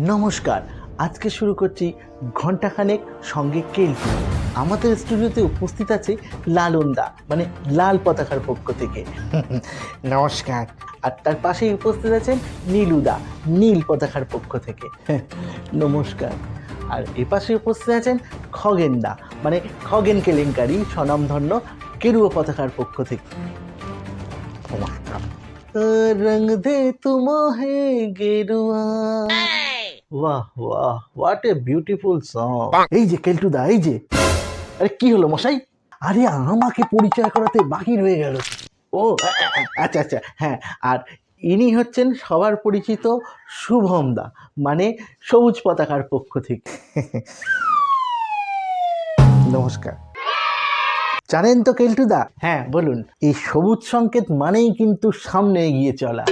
নমস্কার, আজকে শুরু করছি ঘণ্টাখানেক সঙ্গে কেলটু। আমাদের স্টুডিওতে উপস্থিত আছে লালনদা, মানে লাল পতাকার পক্ষ থেকে। নমস্কার। আর তার পাশেই উপস্থিত আছেন নীলুদা, নীল পতাকার পক্ষ থেকে। নমস্কার। আর এপাশে উপস্থিত আছেন খগেনদা, মানে খগেন কেলেঙ্কারি স্বনামধন্য গেরুয়া পতাকার পক্ষ থেকে। রং দে তুম হে গেরুয়া। বাহ বাহ, হোয়াট এ বিউটিফুল সং। এই যে কেলটুদা, এই যে, আরে কি হলো মশাই? আরে আমাকে পরিচয় করাতে বাকি রয়ে গেল। ও আচ্ছা আচ্ছা, হ্যাঁ। আর ইনি হচ্ছেন সবার পরিচিত শুভম দা, মানে সবুজ পতাকার পক্ষ থেকে। নমস্কার। জানেন তো কেলটুদা, হ্যাঁ বলুন, এই সবুজ সংকেত মানেই কিন্তু সামনে এগিয়ে চলা।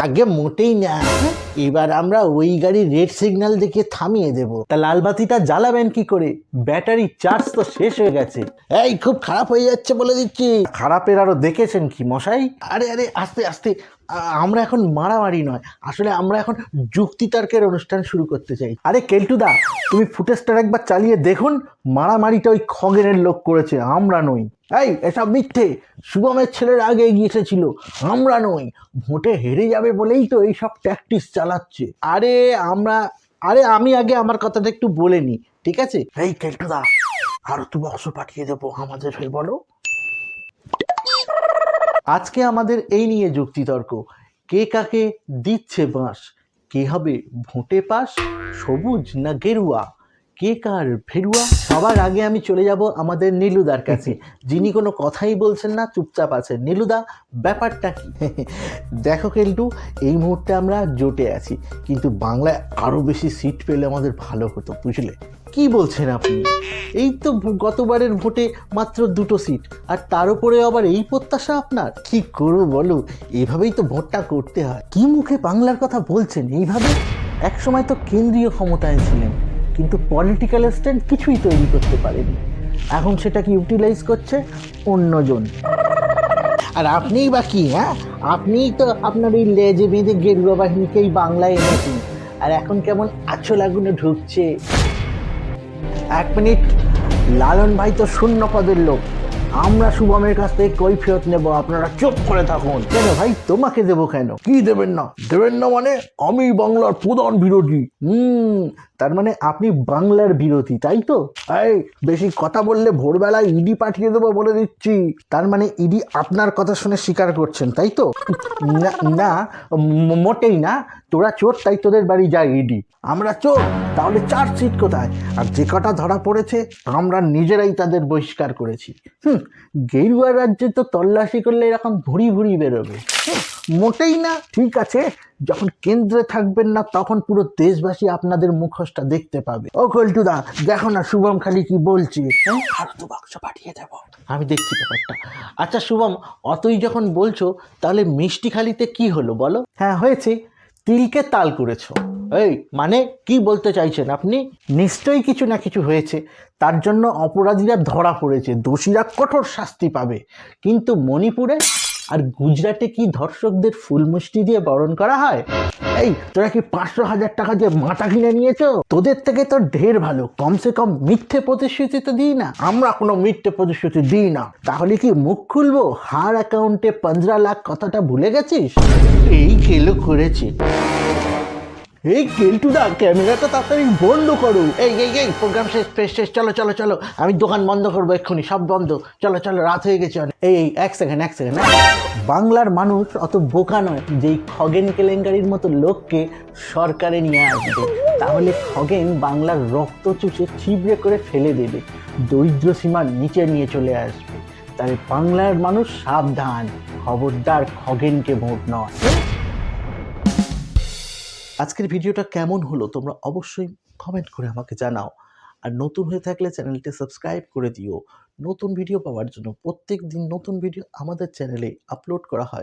আগে মোটেই না, এবার আমরা ওই গাড়ির রেড সিগন্যাল দেখে থামিয়ে দেব। তা লাল বাতিটা জ্বালাবেন কি করে? ব্যাটারি চার্জ তো শেষ হয়ে গেছে। এই খুব খারাপ হয়ে যাচ্ছে বলে দিচ্ছি। খারাপের আরো দেখেছেন কি মশাই? আরে আরে আস্তে আস্তে, আমরা এখন মারামারি নয়, আসলে আমরা এখন যুক্তিতর্কের অনুষ্ঠান শুরু করতে চাই। আরে কেলটুদা, তুমি ফুটেজটা একবার চালিয়ে দেখুন, মারামারিটা ওই খগেনের লোক করেছে, আমরা নই। এই এসব মিথ্যে, শুভমের ছেলের আগে এগিয়ে এসেছিল, আমরা নই। ভোটে হেরে যাবে বলেই তো এইসব প্র্যাকটিস চালাচ্ছে। আরে আমি আগে আমার কথাটা একটু বলে নি, ঠিক আছে? এই কেলটুদা, আরো তো বক্স পাঠিয়ে দেবো আমাদের হয়ে, বলো। আজকে আমাদের এই নিয়ে যুক্তিতর্ক, কে কাকে দিচ্ছে বাঁশ, কে হবে ভোটে পাস, সবুজ না গেরুয়া, কে কার ভেরুয়া। সবার আগে আমি চলে যাব আমাদের নীলুদার কাছে, যিনি কোনো কথাই বলছেন না, চুপচাপ আছেন। নীলুদা, ব্যাপারটা কি? দেখো কেলটু, এই মুহূর্তে আমরা জোটে আছি, কিন্তু বাংলায় আরো বেশি সিট পেলে আমাদের ভালো হতো, বুঝলে? কি বলছেন আপনি? এই তো গতবারের ভোটে মাত্র 2টো সিট, আর তার উপরে আবার এই প্রত্যাশা আপনার? কি করবো বলো, এইভাবেই তো ভোটটা করতে হয়। কি মুখে বাংলার কথা বলছেন এইভাবে? একসময় তো কেন্দ্রীয় ক্ষমতায় ছিলেন, কিন্তু পলিটিক্যাল স্ট্যান্ড কিছুই তৈরি করতে পারেনি। এখন সেটাকে ইউটিলাইজ করছে অন্যজন। আর আপনিই বা কি? হ্যাঁ, আপনিই তো আপনার এই লেজে বেঁধে গেরুয়া বাহিনীকেই বাংলায় এনেছেন, আর এখন কেমন আঁচল আগুনে ঢুকছে। এক মিনিট, লালন ভাই তো শূন্য পদের লোক, আমরা শুভমের কাছ থেকে কৈফিয়ত নেব, আপনারা চুপ করে থাকুন। কেন ভাই, তোমাকে দেব কেন? কি দেবেন না? দেবেন না মানে আমি বাংলার প্রধান বিরোধী। তার মানে আপনি বাংলার বিরোধী, তাই তো? এই বেশি কথা বললে ভোরবেলায় ইডি পাঠিয়ে দেবো বলে দিচ্ছি। তার মানে ইডি আপনার কথা শুনে স্বীকার করছেন, তাই তো? না, মোটেই না। তোরা চোর, তাই তোদের বাড়ি যায় ইডি। আমরা চোর, তাহলে চার্জশিট কোথায়? আর যে কটা ধরা পড়েছে আমরা নিজেরাই তাদের বহিষ্কার করেছি। গেরুয়া রাজ্যে তো তল্লাশি করলে এরকম ভুড়ি ভুড়ি বেরোবে। মোটেই না। ঠিক আছে, যখন কেন্দ্রে থাকবেন না তখন পুরো দেশবাসী আপনাদের মুখোশটা দেখতে পাবে। ও কল্টুদা, দেখো না শুভম খালি কি বলছে। আর তো বাক্স পাঠিয়ে দেব, আমি দেখছি ব্যাপারটা। আচ্ছা শুভম, অতই যখন বলছো, তাহলে মিষ্টি খালিতে কি হলো বলো? হ্যাঁ হয়েছে, তিলকে তাল করেছো। এই মানে কি বলতে চাইছেন আপনি? নিশ্চয়ই কিছু না কিছু হয়েছে, তার জন্য অপরাধীরা ধরা পড়েছে, দোষীরা কঠোর শাস্তি পাবে। কিন্তু মণিপুরে আর গুজরাটে কি ধর্ষকদের ফুল মিষ্টি দিয়ে বরণ করা হয়? এই তোরা কি 500,000 টাকা দিয়ে মাথা কিনে নিয়েছো? তোদের থেকে তো ঢের ভালো, কমসে কম মিথ্যে প্রতিশ্রুতি তো দিই না। আমরা কোনো মিথ্যে প্রতিশ্রুতি দিই না। তাহলে কি মুখ খুলবো? হার অ্যাকাউন্টে 15 লাখ কথাটা ভুলে গেছিস? এই খেলো করেছে। এই কেলটুদা, ক্যামেরাটা তাড়াতাড়ি বন্ধ করো। এই প্রোগ্রাম শেষ, চলো চলো চলো, আমি দোকান বন্ধ করবো এক্ষুনি, সব বন্ধ, চলো চলো, রাত হয়ে গেছে। এই এক সেকেন্ড। বাংলার মানুষ অত বোকা নয় যে খগেন কেলেঙ্কারির মতো লোককে সরকারে নিয়ে আসবে। তাহলে খগেন বাংলার রক্ত চুষে ছিবড়ে করে ফেলে দেবে, দরিদ্র সীমার নিচে নিয়ে চলে আসবে। তাই বাংলার মানুষ সাবধান, খবরদার খগেনকে ভোট নয়। আজকের ভিডিওটা কেমন হলো তোমরা অবশ্যই কমেন্ট করে আমাকে জানাও। আর নতুন হয়ে থাকলে চ্যানেলটি সাবস্ক্রাইব করে দিও নতুন ভিডিও পাওয়ার জন্য। প্রত্যেক দিন নতুন ভিডিও আমাদের চ্যানেলে আপলোড করা হয়।